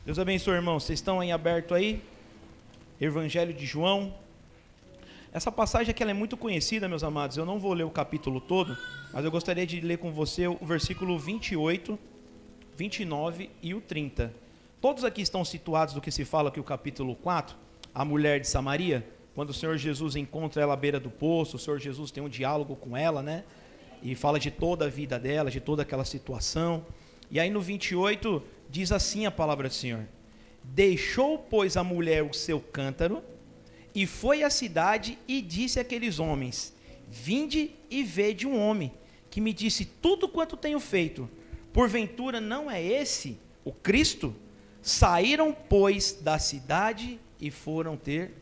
Deus abençoe, irmãos. Vocês estão em aberto aí? Evangelho de João. Essa passagem aqui ela é muito conhecida, meus amados. Eu não vou ler o capítulo todo, mas eu gostaria de ler com você o versículo 28, 29 e o 30. Todos aqui estão situados do que se fala aqui o capítulo 4, a mulher de Samaria, quando o Senhor Jesus encontra ela à beira do poço, o Senhor Jesus tem um diálogo com ela, né? E fala de toda a vida dela, de toda aquela situação. E aí no 28 diz assim a palavra do Senhor: deixou, pois, a mulher o seu cântaro, e foi à cidade e disse àqueles homens: vinde e vede um homem, que me disse tudo quanto tenho feito. Porventura não é esse o Cristo? Saíram, pois, da cidade e foram ter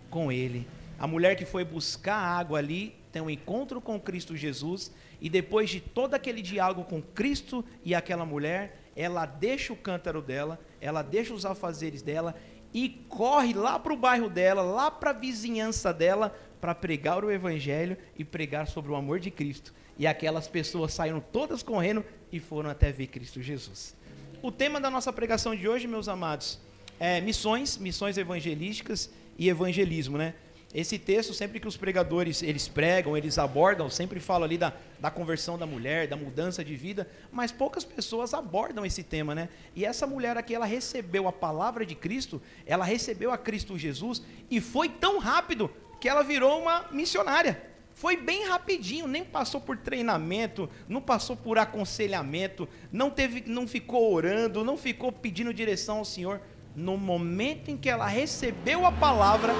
com ele. A mulher que foi buscar água ali, tem um encontro com Cristo Jesus, e depois de todo aquele diálogo com Cristo e aquela mulher, ela deixa o cântaro dela, ela deixa os afazeres dela, e corre lá para o bairro dela, lá para a vizinhança dela, para pregar o evangelho e pregar sobre o amor de Cristo. E aquelas pessoas saíram todas correndo e foram até ver Cristo Jesus. O tema da nossa pregação de hoje, meus amados, é missões evangelísticas e evangelismo, né? Esse texto, sempre que os pregadores eles pregam, eles abordam, sempre falam ali da conversão da mulher, da mudança de vida, mas poucas pessoas abordam esse tema, né? E essa mulher aqui, ela recebeu a palavra de Cristo, ela recebeu a Cristo Jesus, e foi tão rápido que ela virou uma missionária. Foi bem rapidinho, nem passou por treinamento, não passou por aconselhamento, não ficou orando, não ficou pedindo direção ao Senhor. No momento em que ela recebeu a palavra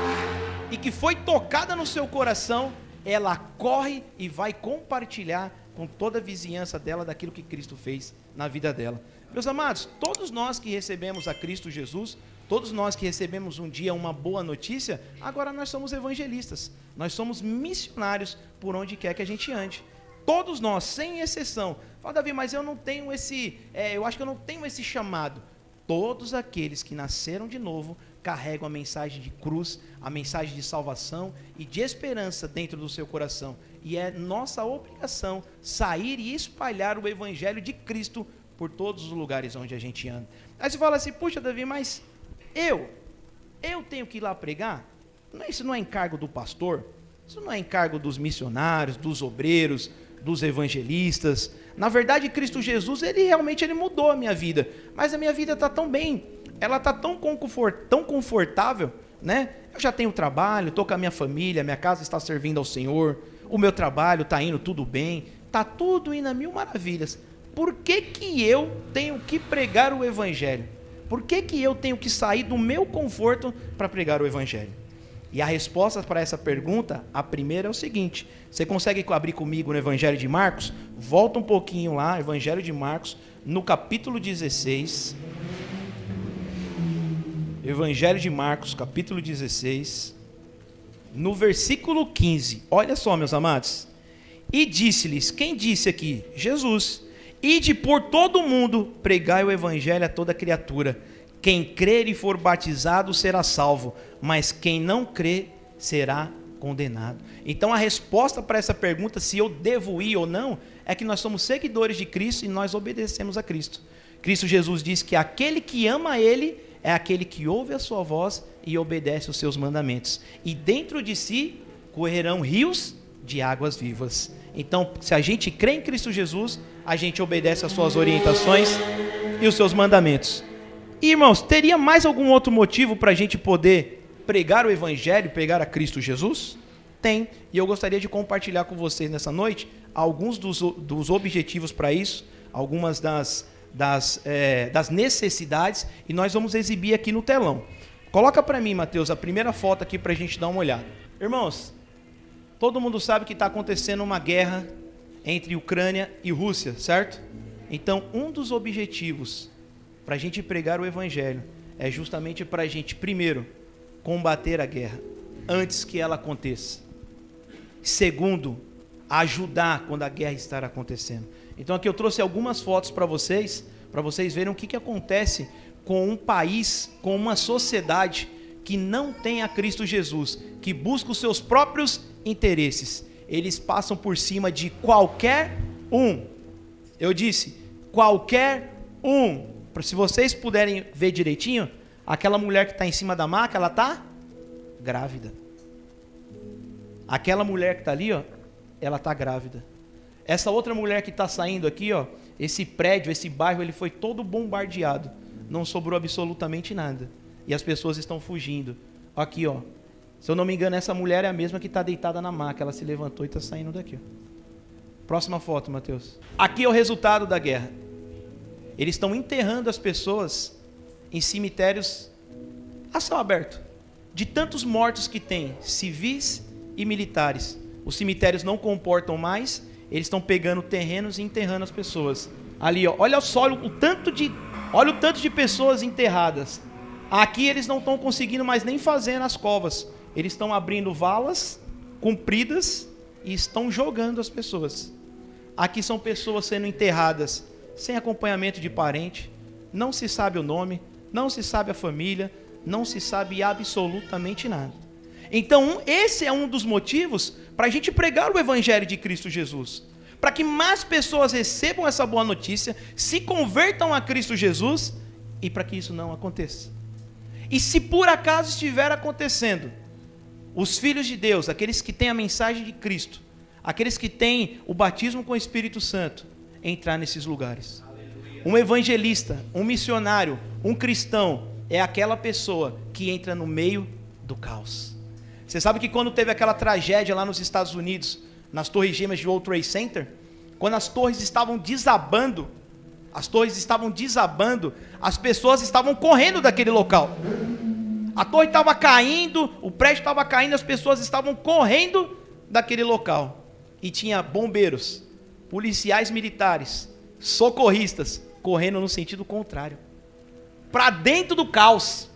e que foi tocada no seu coração, ela corre e vai compartilhar com toda a vizinhança dela daquilo que Cristo fez na vida dela. Meus amados, todos nós que recebemos a Cristo Jesus, todos nós que recebemos um dia uma boa notícia, agora nós somos evangelistas, nós somos missionários por onde quer que a gente ande. Todos nós, sem exceção. Fala, Davi, mas eu não tenho eu acho que eu não tenho esse chamado. Todos aqueles que nasceram de novo carregam a mensagem de cruz, a mensagem de salvação e de esperança dentro do seu coração. E é nossa obrigação sair e espalhar o evangelho de Cristo por todos os lugares onde a gente anda. Aí você fala assim: puxa, Davi, mas eu tenho que ir lá pregar? Isso não é encargo do pastor, isso não é encargo dos missionários, dos obreiros, dos evangelistas. Na verdade, Cristo Jesus, ele mudou a minha vida, mas a minha vida está tão bem, ela está tão confortável, né? Eu já tenho trabalho, estou com a minha família, minha casa está servindo ao Senhor, o meu trabalho está indo tudo bem, está tudo indo a mil maravilhas. Por que que eu tenho que pregar o evangelho? Por que que eu tenho que sair do meu conforto para pregar o evangelho? E a resposta para essa pergunta, a primeira é o seguinte: você consegue abrir comigo no Evangelho de Marcos? Volta um pouquinho lá, Evangelho de Marcos, no capítulo 16. Evangelho de Marcos, capítulo 16, no versículo 15. Olha só, meus amados. E disse-lhes, quem disse aqui? Jesus. Ide por todo o mundo, pregai o evangelho a toda criatura. Quem crer e for batizado será salvo, mas quem não crer será condenado. Então a resposta para essa pergunta, se eu devo ir ou não, é que nós somos seguidores de Cristo e nós obedecemos a Cristo. Cristo Jesus diz que aquele que ama Ele é aquele que ouve a sua voz e obedece os seus mandamentos. E dentro de si correrão rios de águas vivas. Então, se a gente crê em Cristo Jesus, a gente obedece às suas orientações e os seus mandamentos. E, irmãos, teria mais algum outro motivo para a gente poder pregar o evangelho, pregar a Cristo Jesus? Tem, e eu gostaria de compartilhar com vocês nessa noite alguns dos objetivos para isso, algumas das necessidades, e nós vamos exibir aqui no telão. Coloca para mim, Mateus, a primeira foto aqui para a gente dar uma olhada. Irmãos, todo mundo sabe que está acontecendo uma guerra entre Ucrânia e Rússia, certo? Então, um dos objetivos para a gente pregar o evangelho é justamente para a gente, primeiro, combater a guerra antes que ela aconteça. Segundo, ajudar quando a guerra estar acontecendo. Então aqui eu trouxe algumas fotos para vocês verem o que acontece com um país, com uma sociedade que não tem a Cristo Jesus, que busca os seus próprios interesses. Eles passam por cima de qualquer um. Eu disse, qualquer um, se vocês puderem ver direitinho, aquela mulher que está em cima da maca, ela está grávida. Aquela mulher que está ali, ó, ela está grávida. Essa outra mulher que está saindo aqui, ó, esse prédio, esse bairro, ele foi todo bombardeado. Não sobrou absolutamente nada. E as pessoas estão fugindo. Aqui, ó. Se eu não me engano, essa mulher é a mesma que está deitada na maca. Ela se levantou e está saindo daqui, ó. Próxima foto, Mateus. Aqui é o resultado da guerra. Eles estão enterrando as pessoas em cemitérios a céu aberto. De tantos mortos que tem, civis e militares. Os cemitérios não comportam mais, eles estão pegando terrenos e enterrando as pessoas. Ali, ó, olha só o tanto de pessoas enterradas. Aqui eles não estão conseguindo mais nem fazer nas covas. Eles estão abrindo valas compridas e estão jogando as pessoas. Aqui são pessoas sendo enterradas sem acompanhamento de parente, não se sabe o nome, não se sabe a família, não se sabe absolutamente nada. Então, esse é um dos motivos para a gente pregar o Evangelho de Cristo Jesus. Para que mais pessoas recebam essa boa notícia, se convertam a Cristo Jesus, e para que isso não aconteça. E se por acaso estiver acontecendo, os filhos de Deus, aqueles que têm a mensagem de Cristo, aqueles que têm o batismo com o Espírito Santo, entrar nesses lugares. Um evangelista, um missionário, um cristão, é aquela pessoa que entra no meio do caos. Você sabe que quando teve aquela tragédia lá nos Estados Unidos, nas Torres Gêmeas de World Trade Center, quando as torres estavam desabando, as pessoas estavam correndo daquele local. A torre estava caindo, o prédio estava caindo, as pessoas estavam correndo daquele local. E tinha bombeiros, policiais militares, socorristas, correndo no sentido contrário, para dentro do caos.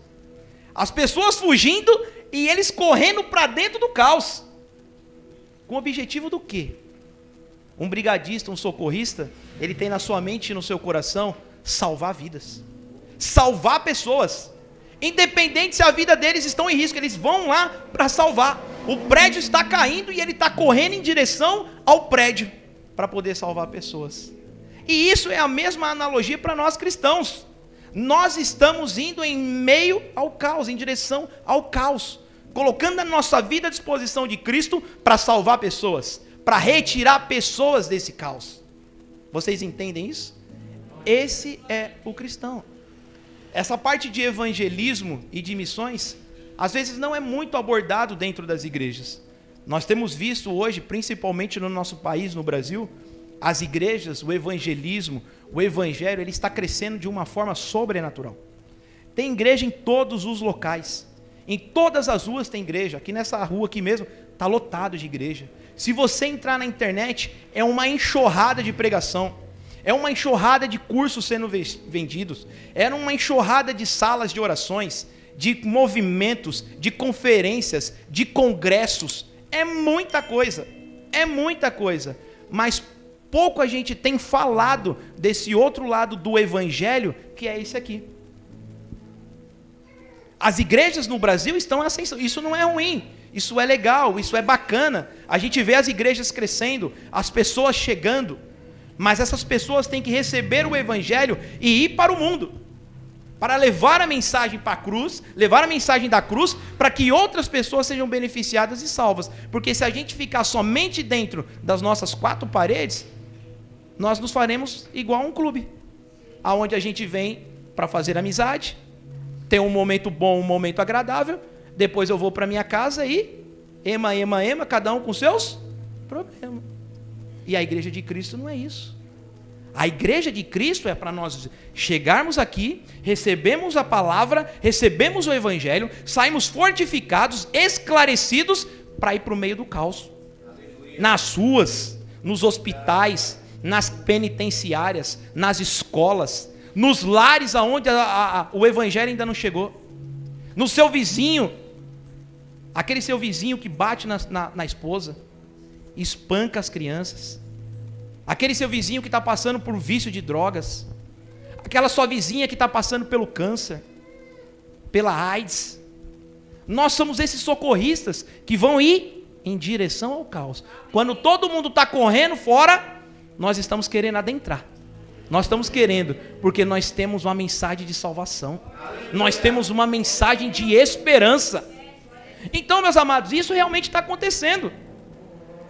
As pessoas fugindo e eles correndo para dentro do caos. Com o objetivo do quê? Um brigadista, um socorrista, ele tem na sua mente e no seu coração salvar vidas, salvar pessoas, independente se a vida deles estão em risco, eles vão lá para salvar. O prédio está caindo e ele está correndo em direção ao prédio para poder salvar pessoas. E isso é a mesma analogia para nós cristãos. Nós estamos indo em meio ao caos, em direção ao caos, colocando a nossa vida à disposição de Cristo para salvar pessoas, para retirar pessoas desse caos. Vocês entendem isso? Esse é o cristão. Essa parte de evangelismo e de missões, às vezes não é muito abordado dentro das igrejas. Nós temos visto hoje, principalmente no nosso país, no Brasil, as igrejas, o evangelismo, o evangelho, ele está crescendo de uma forma sobrenatural. Tem igreja em todos os locais. Em todas as ruas tem igreja. Aqui nessa rua aqui mesmo, está lotado de igreja. Se você entrar na internet, é uma enxurrada de pregação. É uma enxurrada de cursos sendo vendidos. É uma enxurrada de salas de orações, de movimentos, de conferências, de congressos. É muita coisa. É muita coisa. Mas pouco a gente tem falado desse outro lado do evangelho, que é esse aqui. As igrejas no Brasil estão em ascensão. Isso não é ruim, isso é legal, isso é bacana. A gente vê as igrejas crescendo, as pessoas chegando, mas essas pessoas têm que receber o evangelho e ir para o mundo, para levar a mensagem para a cruz, levar a mensagem da cruz, para que outras pessoas sejam beneficiadas e salvas. Porque se a gente ficar somente dentro das nossas quatro paredes, nós nos faremos igual a um clube, aonde a gente vem para fazer amizade, ter um momento bom, um momento agradável, depois eu vou para minha casa e ema, cada um com seus problemas. E a igreja de Cristo não é isso. A igreja de Cristo é para nós chegarmos aqui, recebemos a palavra, recebemos o evangelho, saímos fortificados, esclarecidos, para ir para o meio do caos. Nas ruas, nos hospitais, nas penitenciárias, nas escolas, nos lares aonde o evangelho ainda não chegou. No seu vizinho, aquele seu vizinho que bate na esposa, espanca as crianças, aquele seu vizinho que está passando por vício de drogas, aquela sua vizinha que está passando pelo câncer, pela AIDS. Nós somos esses socorristas que vão ir em direção ao caos. Quando todo mundo está correndo fora, nós estamos querendo adentrar. Nós estamos querendo, porque nós temos uma mensagem de salvação. Nós temos uma mensagem de esperança. Então, meus amados, isso realmente está acontecendo.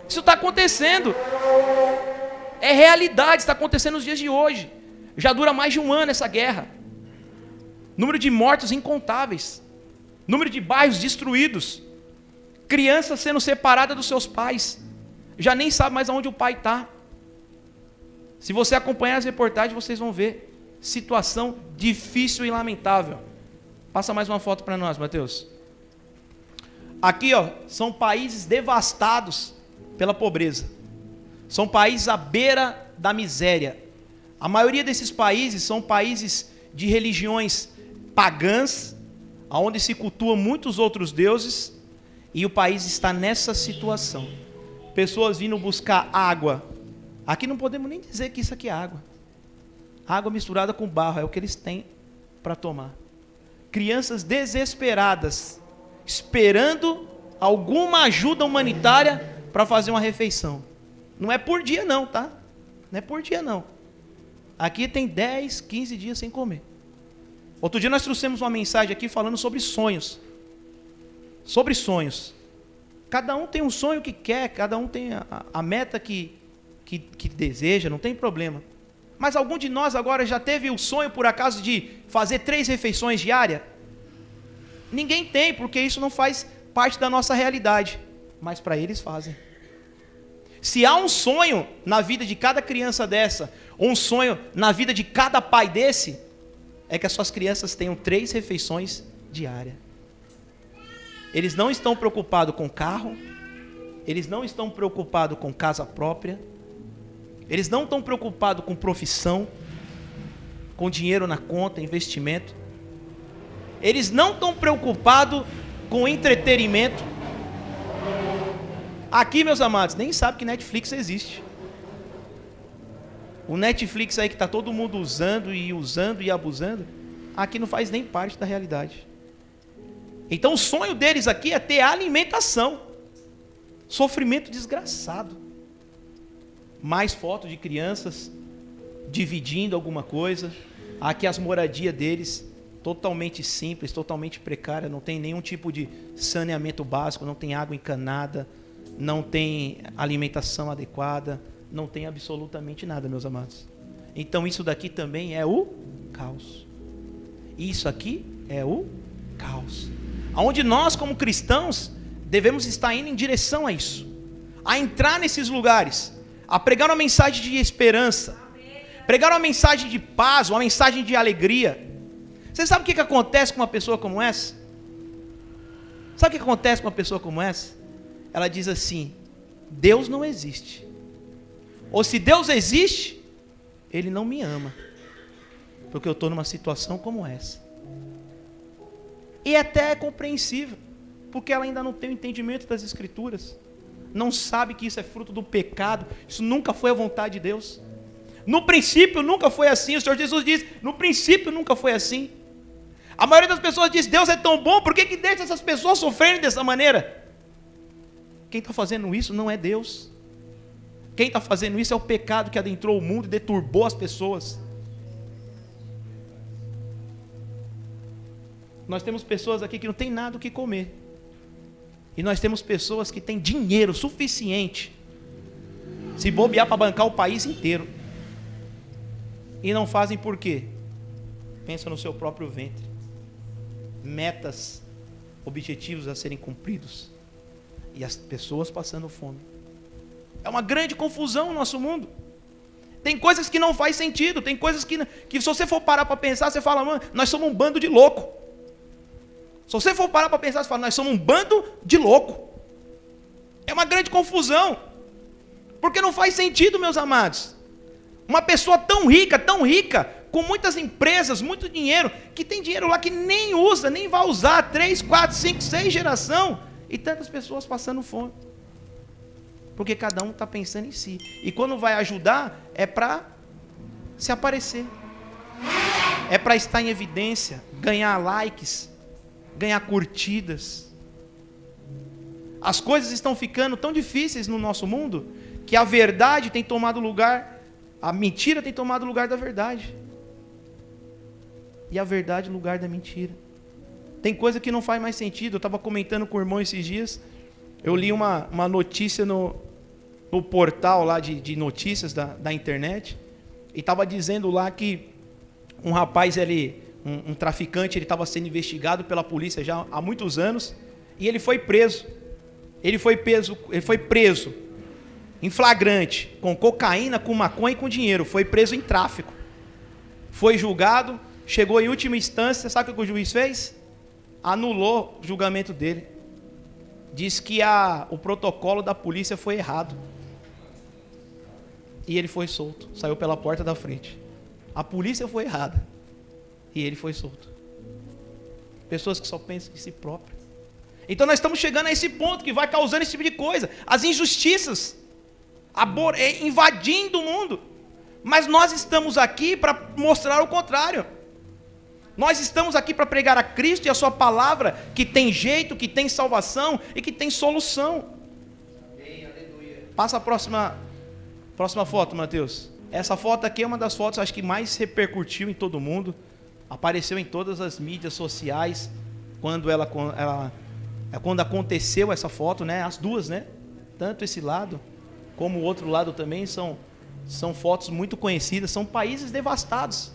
Isso está acontecendo. É realidade, está acontecendo nos dias de hoje. Já dura mais de um ano essa guerra. Número de mortos incontáveis. Número de bairros destruídos. Crianças sendo separadas dos seus pais. Já nem sabe mais aonde o pai está. Se você acompanhar as reportagens, vocês vão ver. Situação difícil e lamentável. Passa mais uma foto para nós, Mateus. Aqui, ó, são países devastados pela pobreza. São países à beira da miséria. A maioria desses países são países de religiões pagãs, onde se cultuam muitos outros deuses, e o país está nessa situação. Pessoas vindo buscar água. Aqui não podemos nem dizer que isso aqui é água. Água misturada com barro, é o que eles têm para tomar. Crianças desesperadas, esperando alguma ajuda humanitária para fazer uma refeição. Não é por dia não, tá? Não é por dia não. Aqui tem 10, 15 dias sem comer. Outro dia nós trouxemos uma mensagem aqui falando sobre sonhos. Sobre sonhos. Cada um tem um sonho que quer, cada um tem a meta que deseja, não tem problema. Mas algum de nós agora já teve o sonho, por acaso, de fazer 3 refeições diárias? Ninguém tem, porque isso não faz parte da nossa realidade. Mas para eles fazem. Se há um sonho na vida de cada criança dessa, ou um sonho na vida de cada pai desse, é que as suas crianças tenham 3 refeições diárias. Eles não estão preocupados com carro, eles não estão preocupados com casa própria, eles não estão preocupados com profissão, com dinheiro na conta, investimento. Eles não estão preocupados com entretenimento. Aqui, meus amados, nem sabe que Netflix existe. O Netflix aí que está todo mundo usando e abusando, aqui não faz nem parte da realidade. Então o sonho deles aqui é ter alimentação. Sofrimento desgraçado. Mais fotos de crianças dividindo alguma coisa. Aqui as moradias deles totalmente simples, totalmente precária, não tem nenhum tipo de saneamento básico, não tem água encanada, não tem alimentação adequada, não tem absolutamente nada, meus amados. Então isso daqui também é o caos. Isso aqui é o caos. Onde nós, como cristãos, devemos estar indo em direção a isso. A entrar nesses lugares, a pregar uma mensagem de esperança, pregar uma mensagem de paz, uma mensagem de alegria. Você sabe o que acontece com uma pessoa como essa? Sabe o que acontece com uma pessoa como essa? Ela diz assim: Deus não existe. Ou se Deus existe, Ele não me ama, porque eu estou numa situação como essa. E até é compreensível, porque ela ainda não tem o entendimento das Escrituras, não sabe que isso é fruto do pecado, isso nunca foi a vontade de Deus. No princípio nunca foi assim. O Senhor Jesus diz, no princípio nunca foi assim. A maioria das pessoas diz, Deus é tão bom, por que deixa essas pessoas sofrerem dessa maneira? Quem está fazendo isso não é Deus. Quem está fazendo isso é o pecado que adentrou o mundo e deturbou as pessoas. Nós temos pessoas aqui que não tem nada o que comer. E nós temos pessoas que têm dinheiro suficiente, se bobear para bancar o país inteiro. E não fazem por quê? Pensa no seu próprio ventre. Metas, objetivos a serem cumpridos. E as pessoas passando fome. É uma grande confusão no nosso mundo. Tem coisas que não faz sentido. Tem coisas que se você for parar para pensar, você fala, mano, nós somos um bando de louco. Se você for parar para pensar, você fala, nós somos um bando de louco. É uma grande confusão. Porque não faz sentido, meus amados. Uma pessoa tão rica, com muitas empresas, muito dinheiro, que tem dinheiro lá que nem usa, nem vai usar, 3, 4, 5, 6 geração, e tantas pessoas passando fome. Porque cada um está pensando em si. E quando vai ajudar, é para se aparecer. É para estar em evidência, ganhar likes, ganhar curtidas. As coisas estão ficando tão difíceis no nosso mundo, que a verdade tem tomado lugar A mentira tem tomado o lugar da verdade. E a verdade no lugar da mentira. Tem coisa que não faz mais sentido. Eu estava comentando com o irmão esses dias. Eu li uma notícia no portal lá de notícias da internet. E estava dizendo lá que um rapaz, um traficante, ele estava sendo investigado pela polícia já há muitos anos. E ele foi preso. Ele foi preso em flagrante, com cocaína, com maconha e com dinheiro. Foi preso em tráfico. Foi julgado, chegou em última instância. Sabe o que o juiz fez? Anulou o julgamento dele. Diz que o protocolo da polícia foi errado. E ele foi solto. Saiu pela porta da frente. A polícia foi errada. E ele foi solto. Pessoas que só pensam em si próprias. Então nós estamos chegando a esse ponto que vai causando esse tipo de coisa. As injustiças invadindo o mundo. Mas nós estamos aqui para mostrar o contrário. Nós estamos aqui para pregar a Cristo e a sua palavra, que tem jeito, que tem salvação e que tem solução. Amém, aleluia. Passa a próxima foto, Mateus. Essa foto aqui é uma das fotos, acho que mais repercutiu em todo mundo. Apareceu em todas as mídias sociais quando aconteceu essa foto, né? As duas, né? Tanto esse lado como o outro lado também são fotos muito conhecidas. São países devastados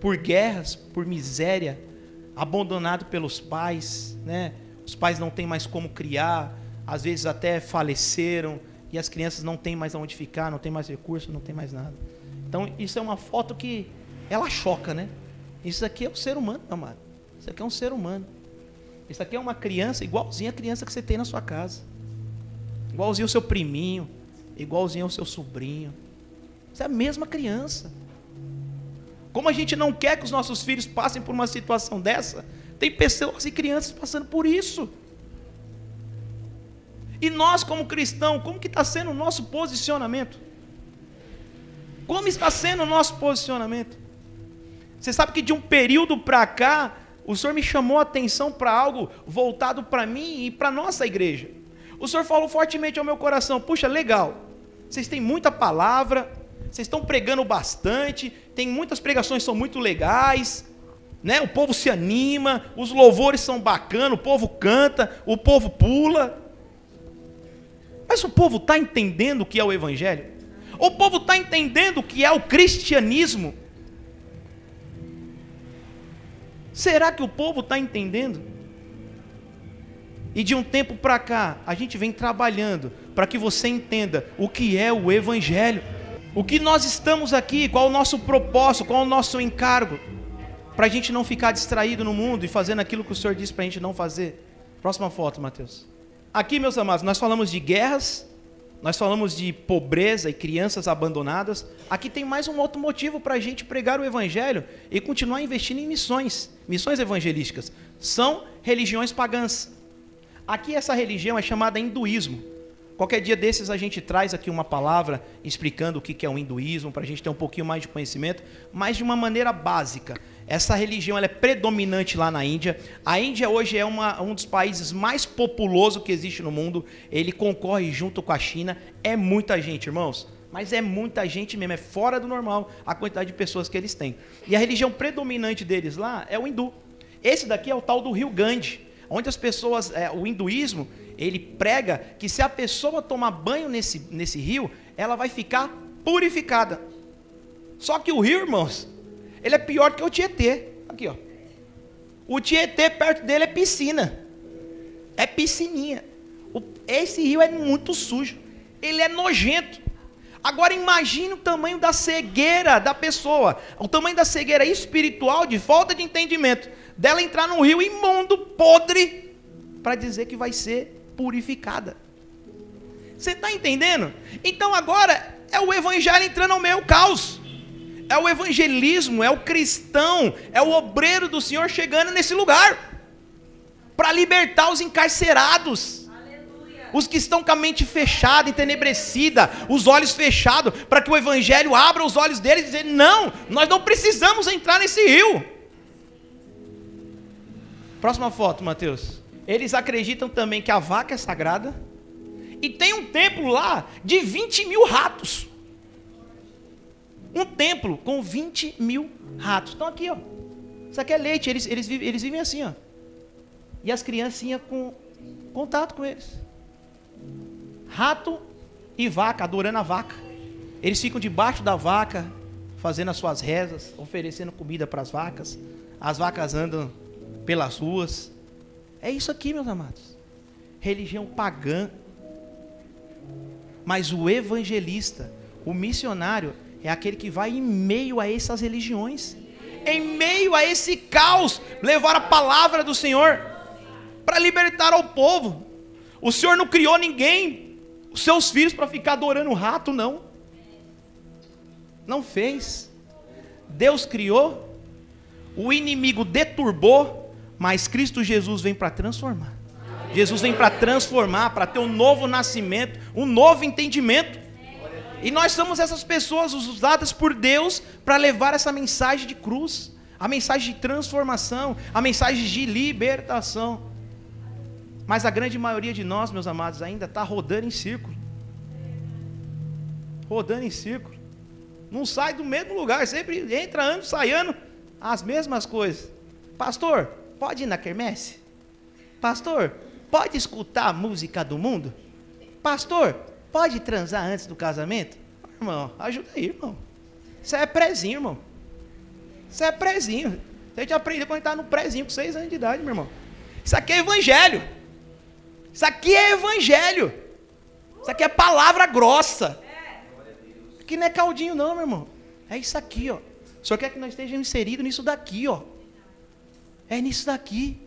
por guerras, por miséria, abandonado pelos pais, né? Os pais não têm mais como criar, às vezes até faleceram, e as crianças não têm mais aonde ficar, não tem mais recurso, não tem mais nada. Então isso é uma foto que ela choca, né? Isso aqui é um ser humano, meu amado. Isso aqui é um ser humano. Isso aqui é uma criança igualzinha a criança que você tem na sua casa, igualzinho ao seu priminho, igualzinho ao seu sobrinho. Isso é a mesma criança. Como a gente não quer que os nossos filhos passem por uma situação dessa, tem pessoas e crianças passando por isso. E nós, como cristãos, como que está sendo o nosso posicionamento? Como está sendo o nosso posicionamento? Você sabe que de um período para cá, o Senhor me chamou a atenção para algo voltado para mim e para a nossa igreja. O Senhor falou fortemente ao meu coração: puxa, legal, vocês têm muita palavra, vocês estão pregando bastante, tem muitas pregações que são muito legais, né? O povo se anima, os louvores são bacanas, o povo canta, o povo pula. Mas o povo está entendendo o que é o Evangelho? O povo está entendendo o que é o cristianismo? Será que o povo está entendendo? E de um tempo para cá, a gente vem trabalhando para que você entenda o que é o Evangelho. O que nós estamos aqui, qual o nosso propósito, qual o nosso encargo, para a gente não ficar distraído no mundo e fazendo aquilo que o Senhor disse para a gente não fazer. Próxima foto, Mateus. Aqui, meus amados, nós falamos de guerras, nós falamos de pobreza e crianças abandonadas. Aqui tem mais um outro motivo para a gente pregar o Evangelho e continuar investindo em missões evangelísticas. São religiões pagãs. Aqui essa religião é chamada hinduísmo. Qualquer dia desses a gente traz aqui uma palavra explicando o que é o hinduísmo, para a gente ter um pouquinho mais de conhecimento, mas de uma maneira básica. Essa religião ela é predominante lá na Índia. A Índia hoje é um dos países mais populosos que existe no mundo. Ele concorre junto com a China. É muita gente, irmãos. Mas é muita gente mesmo. É fora do normal a quantidade de pessoas que eles têm. E a religião predominante deles lá é o hindu. Esse daqui é o tal do Rio Gange, onde as pessoas, o hinduísmo, ele prega que se a pessoa tomar banho nesse rio, ela vai ficar purificada. Só que o rio, irmãos, ele é pior que o Tietê. Aqui, ó. O Tietê, perto dele é piscina. É piscininha. Esse rio é muito sujo. Ele é nojento. Agora imagine o tamanho da cegueira da pessoa. O tamanho da cegueira espiritual, de falta de entendimento, dela entrar num rio imundo, podre, para dizer que vai ser purificada. Você está entendendo? Então agora é o evangelho entrando no meio caos. É o evangelismo, é o cristão, é o obreiro do Senhor chegando nesse lugar para libertar os encarcerados. Aleluia. Os que estão com a mente fechada, entenebrecida, os olhos fechados, para que o evangelho abra os olhos deles e dizer: não, nós não precisamos entrar nesse rio. Próxima foto, Mateus. Eles acreditam também que a vaca é sagrada e tem um templo lá de 20 mil ratos. Um templo com 20 mil ratos. Então aqui, ó. Isso aqui é leite, eles vivem assim, ó. E as criancinhas com contato com eles. Rato e vaca, adorando a vaca. Eles ficam debaixo da vaca, fazendo as suas rezas, oferecendo comida para as vacas. As vacas andam pelas ruas. É isso aqui, meus amados. Religião pagã. Mas o evangelista, o missionário, é aquele que vai em meio a essas religiões, em meio a esse caos, levar a palavra do Senhor para libertar ao povo. O Senhor não criou ninguém, os seus filhos, para ficar adorando o rato, não. Não fez. Deus criou, o inimigo deturbou, mas Cristo Jesus vem para transformar. Jesus vem para transformar, para ter um novo nascimento, um novo entendimento. E nós somos essas pessoas usadas por Deus para levar essa mensagem de cruz, a mensagem de transformação, a mensagem de libertação. Mas a grande maioria de nós, meus amados, ainda está rodando em círculo. Rodando em círculo. Não sai do mesmo lugar, sempre entra ano, sai ano, as mesmas coisas. Pastor, pode ir na quermesse? Pastor, pode escutar a música do mundo? Pastor, pode transar antes do casamento? Irmão, ajuda aí, irmão. Isso é prézinho, irmão. Isso é prézinho. A gente aprendeu quando está no prézinho, com 6 anos de idade, meu irmão. Isso aqui é evangelho. Isso aqui é evangelho. Isso aqui é palavra grossa. Aqui não é caldinho não, meu irmão. É isso aqui, ó. O Senhor quer que nós estejamos inseridos nisso daqui, ó. É nisso daqui.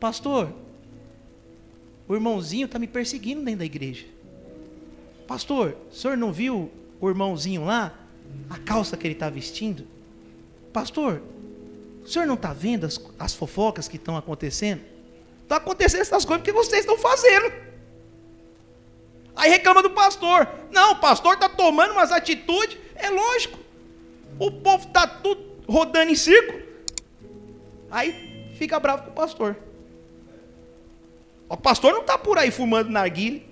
Pastor, o irmãozinho está me perseguindo dentro da igreja. Pastor, o senhor não viu o irmãozinho lá? A calça que ele está vestindo? Pastor, o senhor não está vendo as fofocas que estão acontecendo? Estão acontecendo essas coisas porque vocês estão fazendo. Aí reclama do pastor. Não, o pastor está tomando umas atitudes. É lógico. O povo está tudo rodando em círculo. Aí fica bravo com o pastor. O pastor não está por aí fumando narguilé.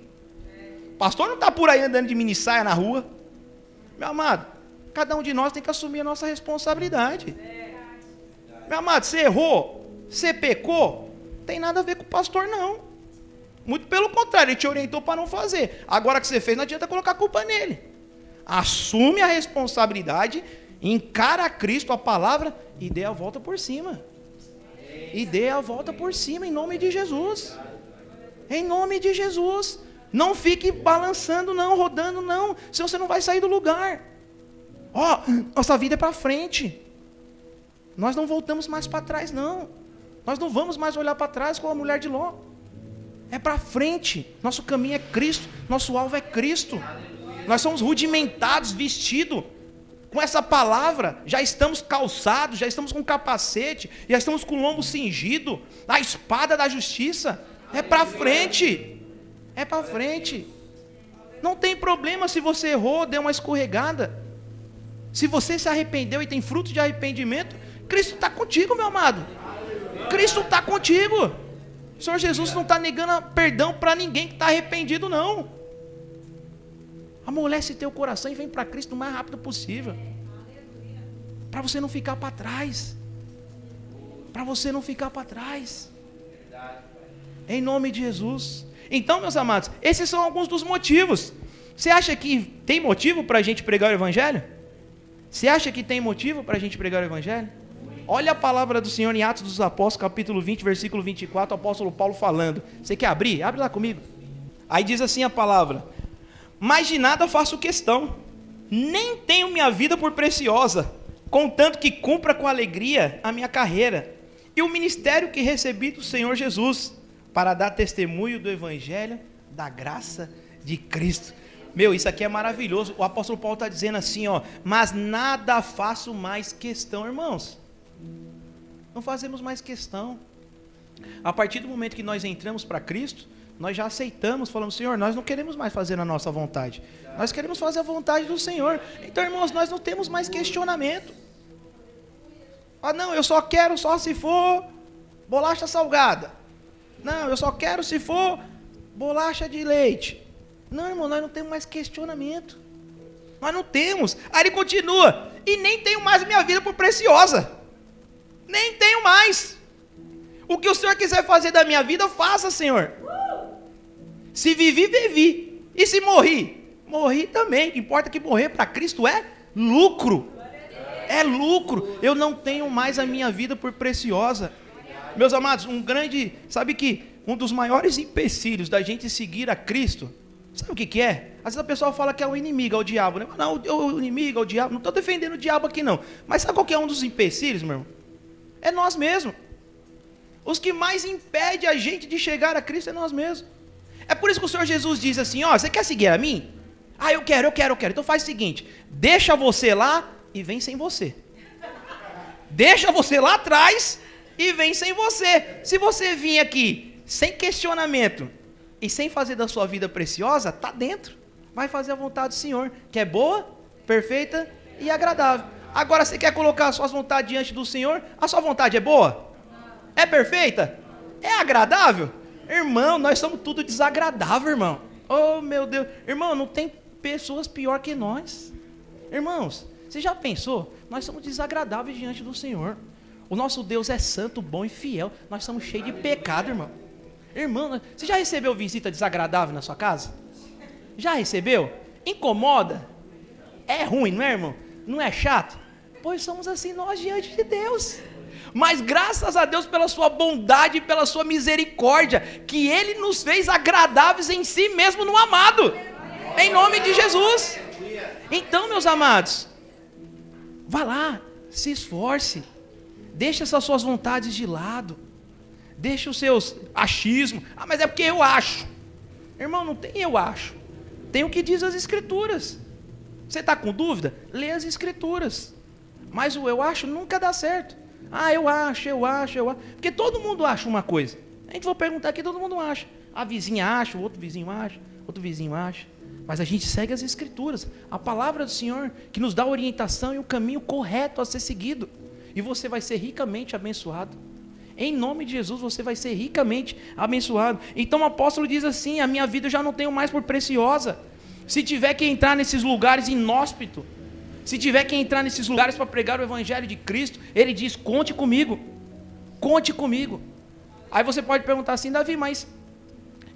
O pastor não está por aí andando de mini saia na rua. Meu amado, cada um de nós tem que assumir a nossa responsabilidade. Meu amado, você errou, você pecou, não tem nada a ver com o pastor, não. Muito pelo contrário, ele te orientou para não fazer. Agora que você fez, não adianta colocar a culpa nele. Assume a responsabilidade, encara a Cristo, a palavra, e dê a volta por cima. E dê a volta por cima, em nome de Jesus. Em nome de Jesus. Não fique balançando não, rodando não, senão você não vai sair do lugar. Nossa vida é para frente. Nós não voltamos mais para trás não. Nós não vamos mais olhar para trás como a mulher de Ló. É para frente. Nosso caminho é Cristo, nosso alvo é Cristo. Nós somos rudimentados, vestidos com essa palavra, já estamos calçados, já estamos com capacete, já estamos com o lombo cingido, a espada da justiça. É para frente. É para frente. Não tem problema se você errou, deu uma escorregada. Se você se arrependeu e tem fruto de arrependimento, Cristo está contigo, meu amado. Cristo está contigo. O Senhor Jesus não está negando perdão para ninguém que está arrependido, não. Amolece teu coração e vem para Cristo o mais rápido possível. Para você não ficar para trás. Para você não ficar para trás. Em nome de Jesus. Então, meus amados, esses são alguns dos motivos. Você acha que tem motivo para a gente pregar o Evangelho? Você acha que tem motivo para a gente pregar o Evangelho? Olha a palavra do Senhor em Atos dos Apóstolos, capítulo 20, versículo 24, o apóstolo Paulo falando. Você quer abrir? Abre lá comigo. Aí diz assim a palavra: mas de nada faço questão, nem tenho minha vida por preciosa, contanto que cumpra com alegria a minha carreira e o ministério que recebi do Senhor Jesus, para dar testemunho do Evangelho da graça de Cristo. Meu, isso aqui é maravilhoso. O apóstolo Paulo está dizendo assim, mas nada faço mais questão, irmãos. Não fazemos mais questão. A partir do momento que nós entramos para Cristo, nós já aceitamos, falamos: Senhor, nós não queremos mais fazer a nossa vontade, nós queremos fazer a vontade do Senhor. Então, irmãos, nós não temos mais questionamento. Não, eu só quero só se for bolacha salgada. Não, eu só quero se for bolacha de leite. Não, irmão, nós não temos mais questionamento. Nós não temos. Aí ele continua, e nem tenho mais minha vida por preciosa. Nem tenho mais. O que o Senhor quiser fazer da minha vida, faça, Senhor. Se vivi, vivi. E se morri? Morri também. O que importa é que morrer para Cristo é lucro. É lucro. Eu não tenho mais a minha vida por preciosa. Meus amados, sabe que um dos maiores empecilhos da gente seguir a Cristo, sabe o que é? Às vezes a pessoa fala que é o inimigo, é o diabo, né? Não, o inimigo é o diabo. Não estou defendendo o diabo aqui não. Mas sabe qual que é um dos empecilhos, meu irmão? É nós mesmos. Os que mais impedem a gente de chegar a Cristo é nós mesmos. É por isso que o Senhor Jesus diz assim, ó, você quer seguir a mim? Ah, eu quero. Então faz o seguinte, deixa você lá e vem sem você. Deixa você lá atrás e vem sem você. Se você vir aqui sem questionamento e sem fazer da sua vida preciosa, tá dentro. Vai fazer a vontade do Senhor, que é boa, perfeita e agradável. Agora você quer colocar as suas vontades diante do Senhor? A sua vontade é boa? É perfeita? É agradável? Irmão, nós somos tudo desagradável, irmão. Oh, meu Deus. Irmão, não tem pessoas pior que nós. Irmãos, você já pensou? Nós somos desagradáveis diante do Senhor. O nosso Deus é santo, bom e fiel. Nós somos cheios de pecado, irmão. Irmão, você já recebeu visita desagradável na sua casa? Já recebeu? Incomoda? É ruim, não é, irmão? Não é chato? Pois somos assim nós diante de Deus. Mas graças a Deus pela sua bondade e pela sua misericórdia, que Ele nos fez agradáveis em si mesmo no amado. Em nome de Jesus. Então, meus amados, vá lá, se esforce. Deixa essas suas vontades de lado. Deixa os seus achismos. Ah, mas é porque eu acho. Irmão, não tem eu acho. Tem o que diz as Escrituras. Você está com dúvida? Lê as Escrituras. Mas o eu acho nunca dá certo. Ah, eu acho. Porque todo mundo acha uma coisa. A gente vai perguntar aqui, todo mundo acha. A vizinha acha, o outro vizinho acha. Mas a gente segue as Escrituras. A palavra do Senhor que nos dá a orientação e o caminho correto a ser seguido. E você vai ser ricamente abençoado. Em nome de Jesus você vai ser ricamente abençoado. Então o apóstolo diz assim, a minha vida eu já não tenho mais por preciosa. Se tiver que entrar nesses lugares inóspitos, se tiver que entrar nesses lugares para pregar o Evangelho de Cristo, ele diz, conte comigo. Aí você pode perguntar assim, Davi, mas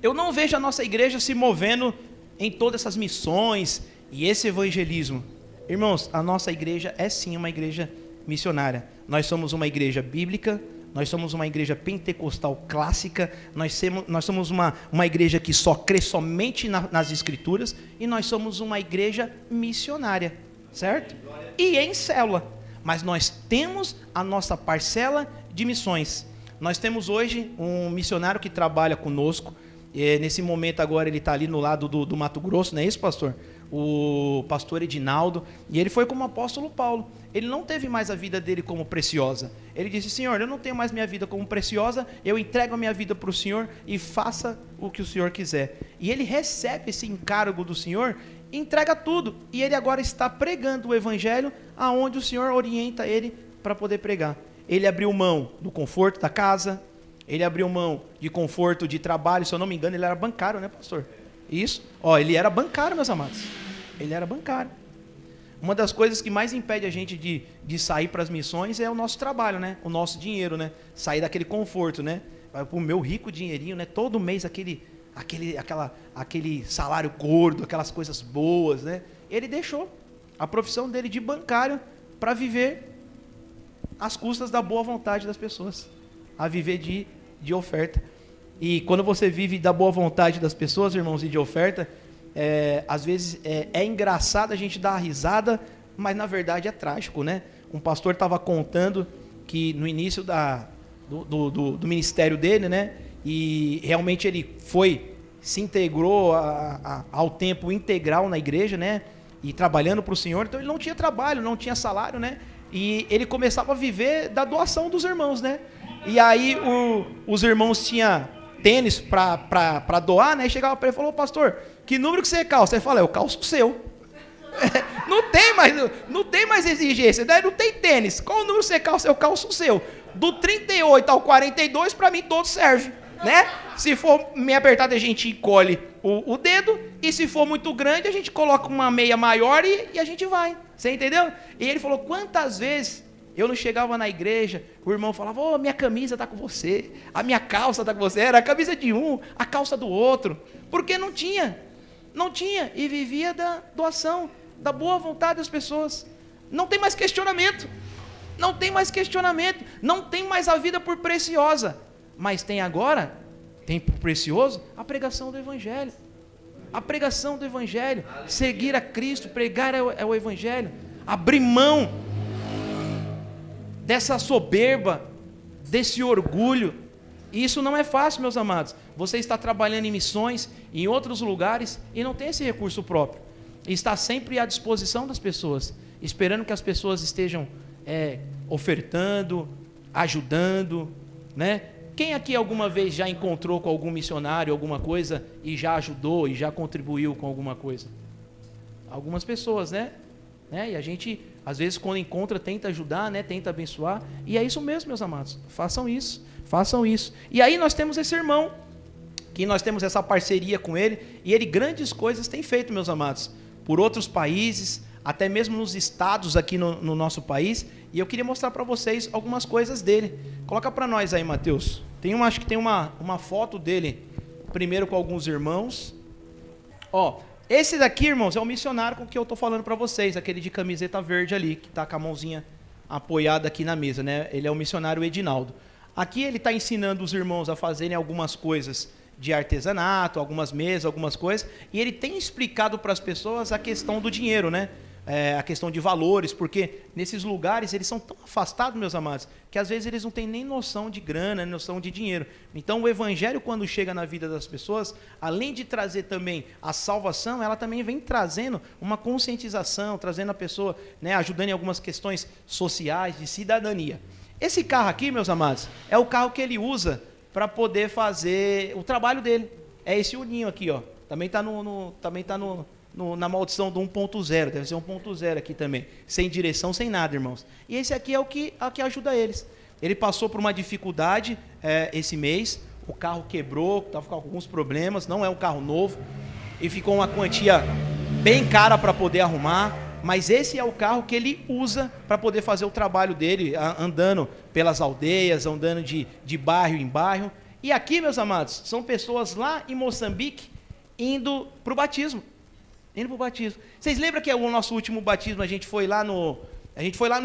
eu não vejo a nossa igreja se movendo em todas essas missões e esse evangelismo. Irmãos, a nossa igreja é sim uma igreja missionária. Nós somos uma igreja bíblica, nós somos uma igreja pentecostal clássica, nós somos uma igreja que só crê somente nas Escrituras, e nós somos uma igreja missionária, certo? E em célula. Mas nós temos a nossa parcela de missões. Nós temos hoje um missionário que trabalha conosco, nesse momento agora ele está ali no lado do Mato Grosso, não é isso, pastor? O pastor Edinaldo, e ele foi como o apóstolo Paulo. Ele não teve mais a vida dele como preciosa. Ele disse, Senhor, eu não tenho mais minha vida como preciosa, eu entrego a minha vida para o Senhor e faça o que o Senhor quiser. E ele recebe esse encargo do Senhor, entrega tudo, e ele agora está pregando o evangelho aonde o Senhor orienta ele para poder pregar. Ele abriu mão do conforto da casa, ele abriu mão de conforto de trabalho, se eu não me engano ele era bancário, né, pastor? Isso, ele era bancário, meus amados. Ele era bancário. Uma das coisas que mais impede a gente de sair para as missões é o nosso trabalho, né? O nosso dinheiro, né? Sair daquele conforto, né? O meu rico dinheirinho, né? Todo mês aquele salário gordo, aquelas coisas boas, né? Ele deixou a profissão dele de bancário para viver às custas da boa vontade das pessoas, a viver de oferta. E quando você vive da boa vontade das pessoas, irmãos, e de oferta, às vezes é engraçado a gente dar a risada, mas na verdade é trágico, né? Um pastor estava contando que no início do ministério dele, né? E realmente ele se integrou ao tempo integral na igreja, né? E trabalhando para o Senhor, então ele não tinha trabalho, não tinha salário, né? E ele começava a viver da doação dos irmãos, né? E aí os irmãos tinham tênis para doar, né? E chegava para ele e falou, pastor, que número que você calça? Ele fala, eu calço o seu. Não tem mais exigência, né? Não tem tênis. Qual número você calça? Eu calço o seu. Do 38 ao 42, para mim, todo serve. né? Se for meio apertado, a gente encolhe o dedo, e se for muito grande, a gente coloca uma meia maior e a gente vai. Você entendeu? E ele falou, quantas vezes eu não chegava na igreja, o irmão falava, ô, minha camisa está com você, a minha calça está com você, era a camisa de um, a calça do outro, porque não tinha, e vivia da doação, da boa vontade das pessoas. Não tem mais questionamento, não tem mais a vida por preciosa, mas tem agora, tem por precioso, a pregação do Evangelho. Seguir a Cristo, pregar o Evangelho, abrir mão dessa soberba, desse orgulho. E isso não é fácil, meus amados. Você está trabalhando em missões, em outros lugares, e não tem esse recurso próprio. E está sempre à disposição das pessoas, esperando que as pessoas estejam ofertando, ajudando, né? Quem aqui alguma vez já encontrou com algum missionário, alguma coisa, e já ajudou, e já contribuiu com alguma coisa? Algumas pessoas, né? E a gente, às vezes, quando encontra, tenta ajudar, né? Tenta abençoar. E é isso mesmo, meus amados. Façam isso. E aí nós temos esse irmão, que nós temos essa parceria com ele, e ele grandes coisas tem feito, meus amados, por outros países, até mesmo nos estados aqui no nosso país. E eu queria mostrar para vocês algumas coisas dele. Coloca para nós aí, Mateus. Acho que tem uma foto dele, primeiro com alguns irmãos. Esse daqui, irmãos, é o missionário com que eu estou falando para vocês, aquele de camiseta verde ali, que está com a mãozinha apoiada aqui na mesa, né? Ele é o missionário Edinaldo. Aqui ele está ensinando os irmãos a fazerem algumas coisas de artesanato, algumas mesas, algumas coisas, e ele tem explicado para as pessoas a questão do dinheiro, né? A questão de valores, porque nesses lugares eles são tão afastados, meus amados, que às vezes eles não têm nem noção de grana, nem noção de dinheiro. Então o Evangelho, quando chega na vida das pessoas, além de trazer também a salvação, ela também vem trazendo uma conscientização, trazendo a pessoa, né, ajudando em algumas questões sociais, de cidadania. Esse carro aqui, meus amados, é o carro que ele usa para poder fazer o trabalho dele. É esse uninho aqui, ó. Também está na maldição do 1.0, deve ser 1.0 aqui também, sem direção, sem nada, irmãos. E esse aqui é o que ajuda eles. Ele passou por uma dificuldade esse mês, o carro quebrou, estava com alguns problemas, não é um carro novo, e ficou uma quantia bem cara para poder arrumar, mas esse é o carro que ele usa para poder fazer o trabalho dele, andando pelas aldeias, andando de bairro em bairro. E aqui, meus amados, são pessoas lá em Moçambique indo para o batismo. Vocês lembram que o nosso último batismo a gente foi lá no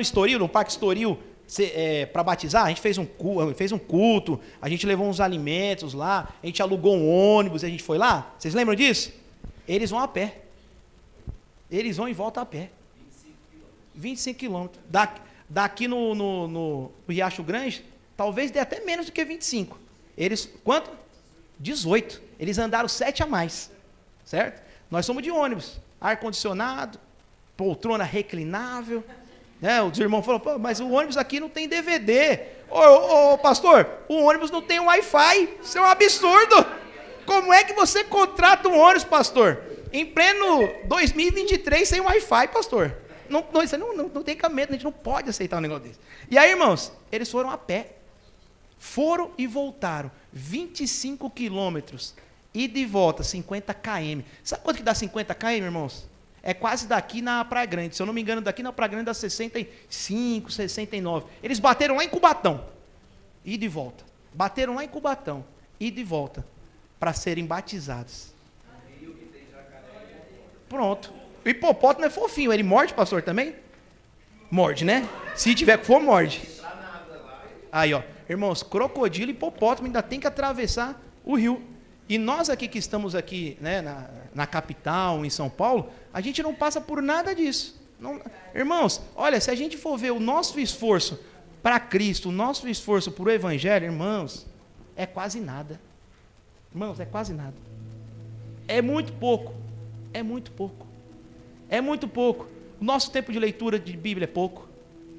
Estoril, no Parque Estoril, para batizar? A gente fez um culto, a gente levou uns alimentos lá, a gente alugou um ônibus, a gente foi lá. Vocês lembram disso? Eles vão a pé. Eles vão e voltam a pé. 25 quilômetros. Daqui no Riacho Grande, talvez dê até menos do que 25. Eles, quanto? 18. Eles andaram 7 a mais. Certo? Nós somos de ônibus. Ar-condicionado, poltrona reclinável. Né? Os irmãos falaram, pô, mas o ônibus aqui não tem DVD. Ô, pastor, o ônibus não tem Wi-Fi. Isso é um absurdo. Como é que você contrata um ônibus, pastor? Em pleno 2023 sem Wi-Fi, pastor. Não tem cabimento, a gente não pode aceitar um negócio desse. E aí, irmãos, eles foram a pé. Foram e voltaram. 25 quilômetros. E de volta, 50 km. Sabe quanto que dá 50 km, irmãos? É quase daqui na Praia Grande. Se eu não me engano, daqui na Praia Grande dá 65, 69. Eles bateram lá em Cubatão. E de volta. Bateram lá em Cubatão. E de volta. Para serem batizados. Pronto. O hipopótamo é fofinho. Ele morde, pastor, também? Morde, né? Se tiver que for, morde. Aí, ó. Irmãos, crocodilo e hipopótamo ainda tem que atravessar o rio. E nós aqui que estamos aqui, né, na capital, em São Paulo, a gente não passa por nada disso. Não, irmãos, olha, se a gente for ver o nosso esforço para Cristo, o nosso esforço para o Evangelho, irmãos, é quase nada. Irmãos, é quase nada. É muito pouco. É muito pouco. É muito pouco. O nosso tempo de leitura de Bíblia é pouco.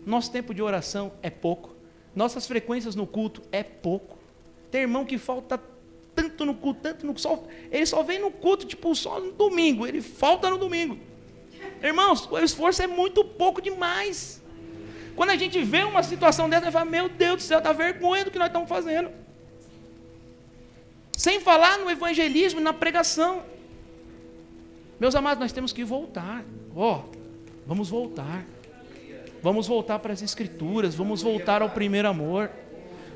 Nosso tempo de oração é pouco. Nossas frequências no culto é pouco. Tem irmão que falta tanto no culto, ele só vem no culto, tipo, só no domingo, ele falta no domingo. Irmãos, o esforço é muito pouco demais. Quando a gente vê uma situação dessa, a gente fala, meu Deus do céu, dá vergonha do que nós estamos fazendo. Sem falar no evangelismo e na pregação. Meus amados, nós temos que voltar. Vamos voltar. Vamos voltar para as Escrituras, vamos voltar ao primeiro amor.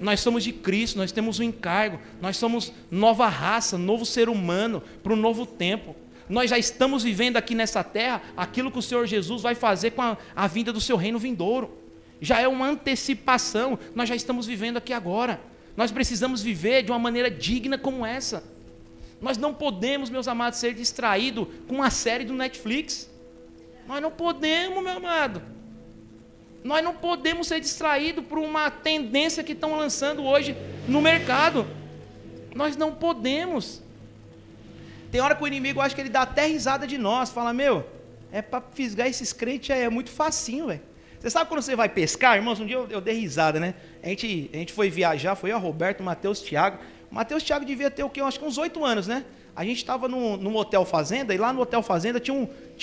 Nós somos de Cristo, nós temos um encargo, nós somos nova raça, novo ser humano para um novo tempo. Nós já estamos vivendo aqui nessa terra aquilo que o Senhor Jesus vai fazer com a vinda do seu reino vindouro. Já é uma antecipação, nós já estamos vivendo aqui agora. Nós precisamos viver de uma maneira digna como essa. Nós não podemos, meus amados, ser distraídos com uma série do Netflix. Nós não podemos, meu amado. Nós não podemos ser distraídos por uma tendência que estão lançando hoje no mercado. Nós não podemos. Tem hora que o inimigo acha que ele dá até risada de nós. Fala, é para fisgar esses crentes, é muito facinho, velho. Você sabe quando você vai pescar, irmãos? Um dia eu dei risada, né? A gente foi viajar, foi eu, Roberto, Matheus, Thiago. O Matheus Thiago devia ter o quê? Acho que uns 8 anos, né? A gente estava num hotel fazenda, e lá no hotel fazenda tinha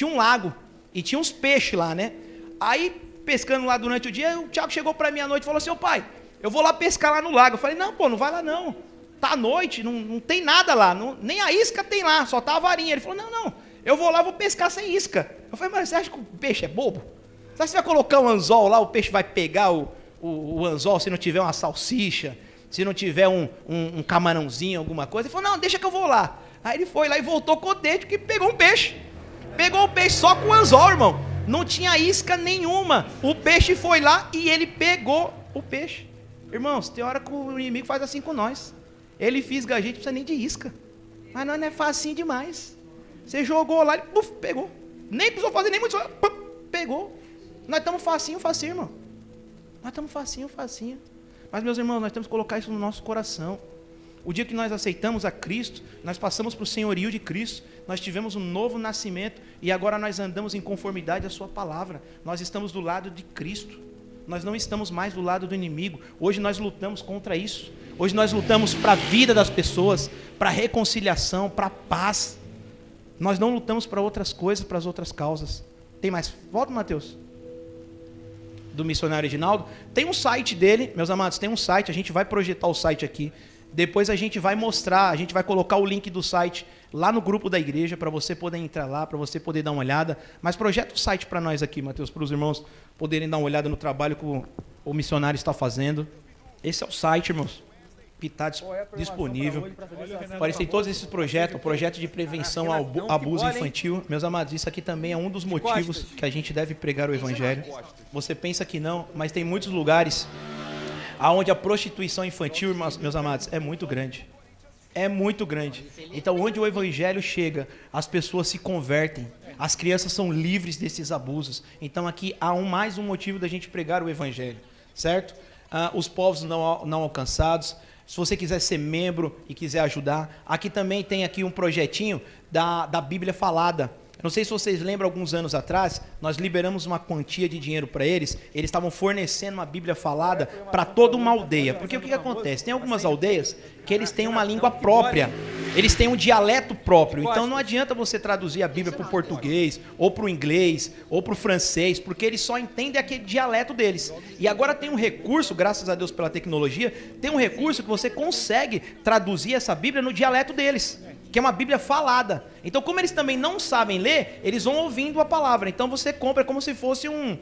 um lago. E tinha uns peixes lá, né? Aí, pescando lá durante o dia, o Thiago chegou para mim à noite e falou assim, pai, eu vou lá pescar lá no lago. Eu falei, não, não vai lá não. Tá à noite, não tem nada lá, nem a isca tem lá, só tá a varinha. Ele falou, não, eu vou lá, vou pescar sem isca. Eu falei, mas você acha que o peixe é bobo? Você acha que você vai colocar um anzol lá, o peixe vai pegar o anzol se não tiver uma salsicha, se não tiver um camarãozinho, alguma coisa? Ele falou, não, deixa que eu vou lá. Aí ele foi lá e voltou contente que pegou um peixe. Pegou o peixe só com o anzol, irmão. Não tinha isca nenhuma. O peixe foi lá e ele pegou o peixe. Irmãos, tem hora que o inimigo faz assim com nós. Ele fisga a gente, não precisa nem de isca. Mas não é facinho demais. Você jogou lá, ele pegou. Nem precisou fazer nem muito, pegou. Nós estamos facinho, irmão. Nós estamos facinho. Mas, meus irmãos, nós temos que colocar isso no nosso coração. O dia que nós aceitamos a Cristo, nós passamos para o senhorio de Cristo, nós tivemos um novo nascimento e agora nós andamos em conformidade à sua palavra. Nós estamos do lado de Cristo. Nós não estamos mais do lado do inimigo. Hoje nós lutamos contra isso. Hoje nós lutamos para a vida das pessoas, para a reconciliação, para a paz. Nós não lutamos para outras coisas, para as outras causas. Tem mais? Volta, Mateus. Do missionário Reginaldo. Tem um site dele, meus amados, tem um site, a gente vai projetar o site aqui. Depois a gente vai mostrar, a gente vai colocar o link do site lá no grupo da igreja, para você poder entrar lá, para você poder dar uma olhada. Mas projeta o site para nós aqui, Mateus, para os irmãos poderem dar uma olhada no trabalho que o missionário está fazendo. Esse é o site, irmãos, que está disponível. Aparecem todos esses projetos, o projeto de prevenção ao abuso infantil. Meus amados, isso aqui também é um dos motivos que a gente deve pregar o evangelho. Você pensa que não, mas tem muitos lugares onde a prostituição infantil, meus amados, é muito grande. É muito grande. Então, onde o evangelho chega, as pessoas se convertem. As crianças são livres desses abusos. Então, aqui há mais um motivo da gente pregar o evangelho. Certo? Os povos não alcançados. Se você quiser ser membro e quiser ajudar, aqui também tem aqui um projetinho da Bíblia Falada. Não sei se vocês lembram, alguns anos atrás, nós liberamos uma quantia de dinheiro para eles. Eles estavam fornecendo uma Bíblia Falada para toda uma aldeia. Porque o que acontece? Tem algumas aldeias que eles têm uma língua própria. Eles têm um dialeto próprio. Então não adianta você traduzir a Bíblia para o português, ou para o inglês, ou para o francês, porque eles só entendem aquele dialeto deles. E agora tem um recurso, graças a Deus pela tecnologia, tem um recurso que você consegue traduzir essa Bíblia no dialeto deles, que é uma Bíblia falada. Então, como eles também não sabem ler, eles vão ouvindo a palavra. Então você compra como se fosse um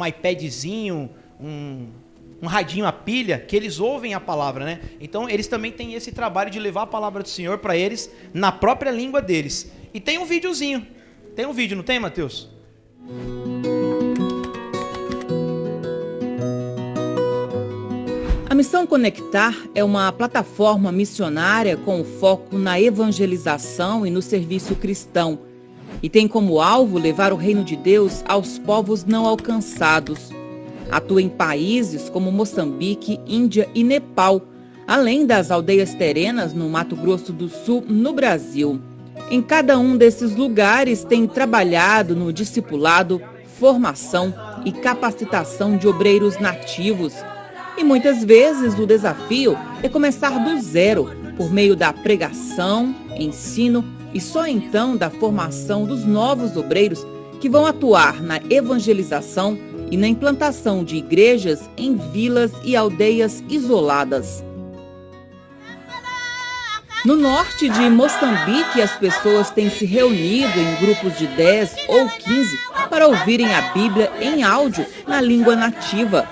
iPadzinho, um radinho a pilha, que eles ouvem a palavra, né? Então eles também têm esse trabalho de levar a palavra do Senhor para eles na própria língua deles. E tem um videozinho. Tem um vídeo, não tem, Mateus? A Missão Conectar é uma plataforma missionária com foco na evangelização e no serviço cristão, e tem como alvo levar o reino de Deus aos povos não alcançados. Atua em países como Moçambique, Índia e Nepal, além das aldeias terenas no Mato Grosso do Sul, no Brasil. Em cada um desses lugares tem trabalhado no discipulado, formação e capacitação de obreiros nativos. E muitas vezes o desafio é começar do zero, por meio da pregação, ensino e só então da formação dos novos obreiros que vão atuar na evangelização e na implantação de igrejas em vilas e aldeias isoladas. No norte de Moçambique, as pessoas têm se reunido em grupos de 10 ou 15 para ouvirem a Bíblia em áudio na língua nativa.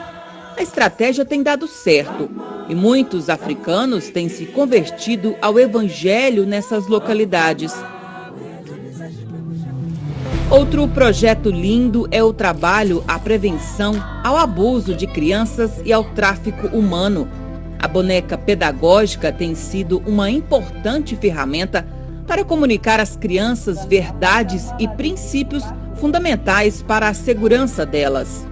A estratégia tem dado certo e muitos africanos têm se convertido ao evangelho nessas localidades. Outro projeto lindo é o trabalho à prevenção ao abuso de crianças e ao tráfico humano. A boneca pedagógica tem sido uma importante ferramenta para comunicar às crianças verdades e princípios fundamentais para a segurança delas.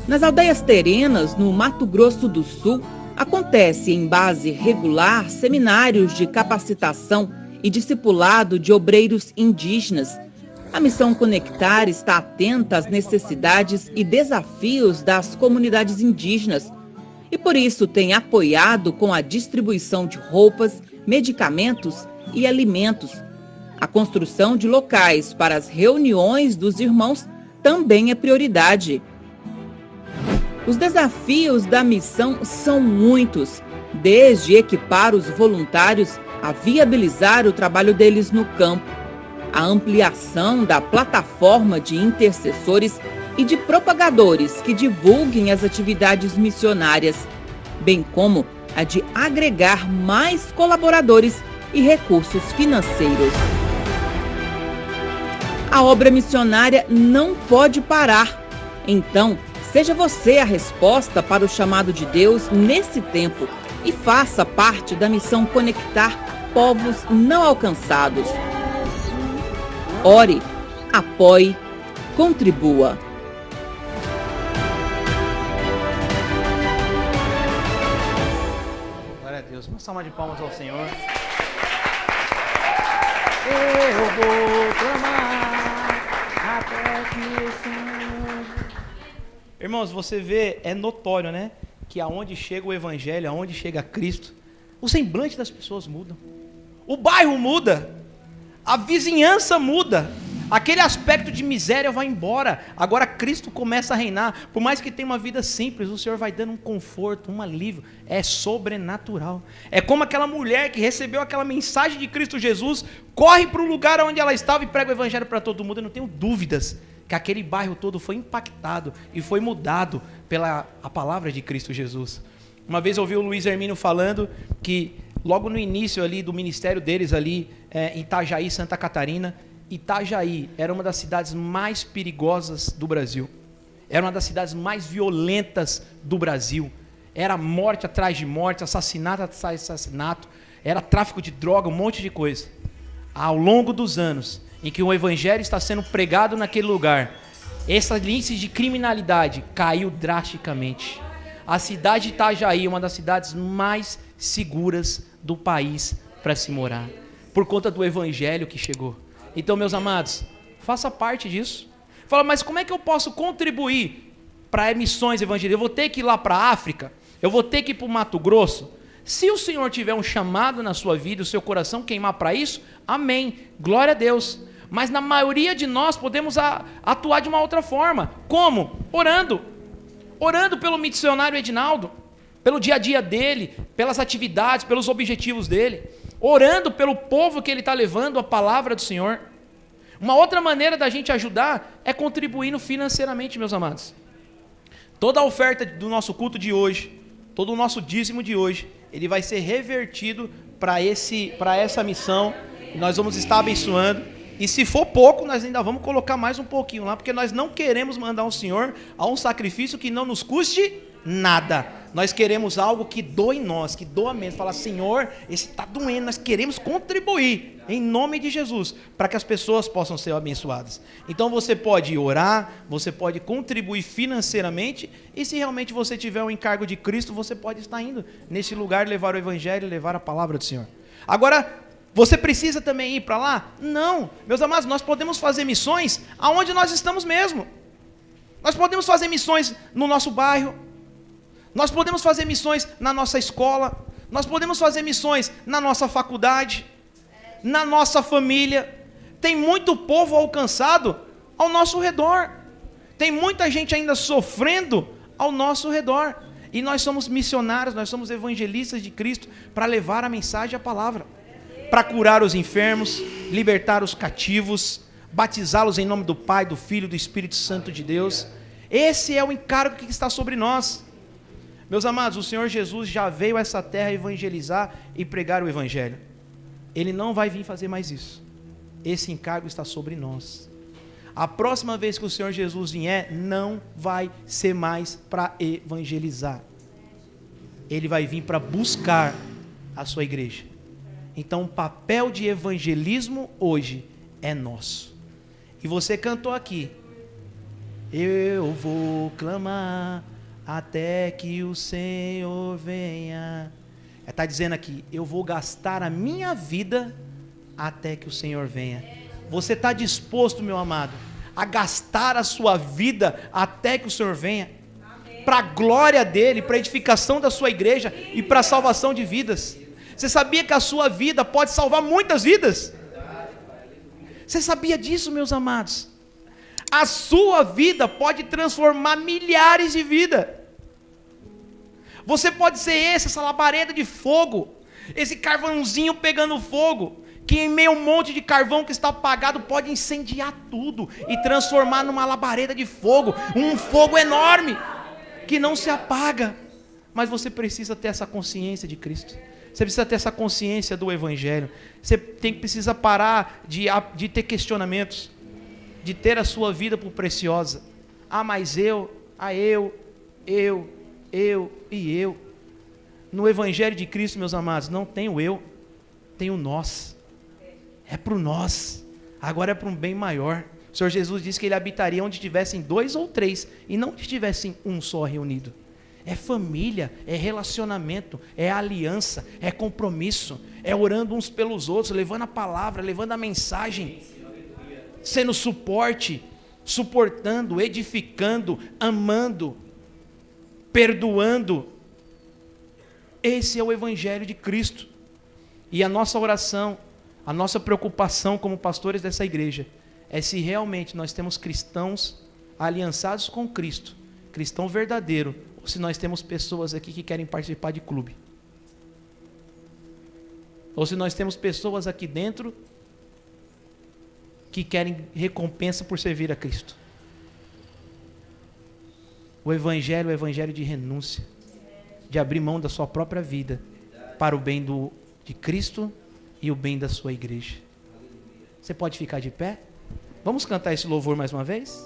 Nas aldeias terenas, no Mato Grosso do Sul, acontece em base regular seminários de capacitação e discipulado de obreiros indígenas. A Missão Conectar está atenta às necessidades e desafios das comunidades indígenas e por isso tem apoiado com a distribuição de roupas, medicamentos e alimentos. A construção de locais para as reuniões dos irmãos também é prioridade. Os desafios da missão são muitos, desde equipar os voluntários a viabilizar o trabalho deles no campo, a ampliação da plataforma de intercessores e de propagadores que divulguem as atividades missionárias, bem como a de agregar mais colaboradores e recursos financeiros. A obra missionária não pode parar, então seja você a resposta para o chamado de Deus nesse tempo e faça parte da missão Conectar Povos Não Alcançados. Ore, apoie, contribua. Glória a Deus. Uma salva de palmas ao Senhor. Eu vou clamar até que o Senhor... Irmãos, você vê, é notório, né? Que aonde chega o Evangelho, aonde chega Cristo, o semblante das pessoas muda. O bairro muda. A vizinhança muda. Aquele aspecto de miséria vai embora. Agora Cristo começa a reinar. Por mais que tenha uma vida simples, o Senhor vai dando um conforto, um alívio. É sobrenatural. É como aquela mulher que recebeu aquela mensagem de Cristo Jesus, corre para o lugar onde ela estava e prega o Evangelho para todo mundo. Eu não tenho dúvidas que aquele bairro todo foi impactado e foi mudado pela a palavra de Cristo Jesus. Uma vez eu ouvi o Luiz Hermínio falando que logo no início ali do ministério deles ali em Itajaí, Santa Catarina, Itajaí era uma das cidades mais perigosas do Brasil. Era uma das cidades mais violentas do Brasil. Era morte atrás de morte, assassinato atrás de assassinato, era tráfico de droga, um monte de coisa. Ao longo dos anos em que o Evangelho está sendo pregado naquele lugar, essa índice de criminalidade caiu drasticamente. A cidade de Itajaí é uma das cidades mais seguras do país para se morar, por conta do Evangelho que chegou. Então, meus amados, faça parte disso. Fala, mas como é que eu posso contribuir para missões evangélicas? Eu vou ter que ir lá para a África? Eu vou ter que ir para o Mato Grosso? Se o Senhor tiver um chamado na sua vida, o seu coração queimar para isso, amém, glória a Deus. Mas na maioria de nós podemos atuar de uma outra forma. Como? Orando. Orando pelo missionário Edinaldo, pelo dia a dia dele, pelas atividades, pelos objetivos dele. Orando pelo povo que ele está levando a palavra do Senhor. Uma outra maneira da gente ajudar é contribuindo financeiramente, meus amados. Toda a oferta do nosso culto de hoje, todo o nosso dízimo de hoje, ele vai ser revertido para essa missão. Nós vamos estar abençoando. E se for pouco, nós ainda vamos colocar mais um pouquinho lá, porque nós não queremos mandar o Senhor a um sacrifício que não nos custe nada. Nós queremos algo que doa em nós, que doa mesmo. Falar, Senhor, esse está doendo, nós queremos contribuir, em nome de Jesus, para que as pessoas possam ser abençoadas. Então você pode orar, você pode contribuir financeiramente, e se realmente você tiver um encargo de Cristo, você pode estar indo nesse lugar, levar o Evangelho, levar a palavra do Senhor. Agora, você precisa também ir para lá? Não. Meus amados, nós podemos fazer missões aonde nós estamos mesmo. Nós podemos fazer missões no nosso bairro. Nós podemos fazer missões na nossa escola. Nós podemos fazer missões na nossa faculdade, na nossa família. Tem muito povo alcançado ao nosso redor. Tem muita gente ainda sofrendo ao nosso redor. E nós somos missionários, nós somos evangelistas de Cristo para levar a mensagem e a palavra, para curar os enfermos, libertar os cativos, batizá-los em nome do Pai, do Filho e do Espírito Santo de Deus. Esse é o encargo que está sobre nós. Meus amados, o Senhor Jesus já veio a essa terra evangelizar e pregar o Evangelho. Ele não vai vir fazer mais isso. Esse encargo está sobre nós. A próxima vez que o Senhor Jesus vier, não vai ser mais para evangelizar. Ele vai vir para buscar a sua igreja. Então o papel de evangelismo hoje é nosso. E você cantou aqui: eu vou clamar até que o Senhor venha. Está dizendo aqui: eu vou gastar a minha vida até que o Senhor venha. Você está disposto, meu amado, a gastar a sua vida até que o Senhor venha? Para a glória dele, para a edificação da sua igreja e para a salvação de vidas. Você sabia que a sua vida pode salvar muitas vidas? Você sabia disso, meus amados? A sua vida pode transformar milhares de vidas. Você pode ser essa labareda de fogo, esse carvãozinho pegando fogo, que em meio a um monte de carvão que está apagado pode incendiar tudo e transformar numa labareda de fogo, um fogo enorme que não se apaga. Mas você precisa ter essa consciência de Cristo. Você precisa ter essa consciência do Evangelho. Você precisa parar de ter questionamentos, de ter a sua vida por preciosa. Mas eu. No Evangelho de Cristo, meus amados, não tem o eu, tem o nós. É para o nós, agora é para um bem maior. O Senhor Jesus disse que Ele habitaria onde tivessem 2 ou 3, e não onde tivessem um só reunido. É família, é relacionamento, é aliança, é compromisso, é orando uns pelos outros, levando a palavra, levando a mensagem, sendo suporte, suportando, edificando, amando, perdoando. Esse é o Evangelho de Cristo. E a nossa oração, a nossa preocupação como pastores dessa igreja é se realmente nós temos cristãos aliançados com Cristo, cristão verdadeiro, ou se nós temos pessoas aqui que querem participar de clube. Ou se nós temos pessoas aqui dentro que querem recompensa por servir a Cristo. O Evangelho é o Evangelho de renúncia, de abrir mão da sua própria vida para o bem de Cristo e o bem da sua igreja. Você pode ficar de pé? Vamos cantar esse louvor mais uma vez?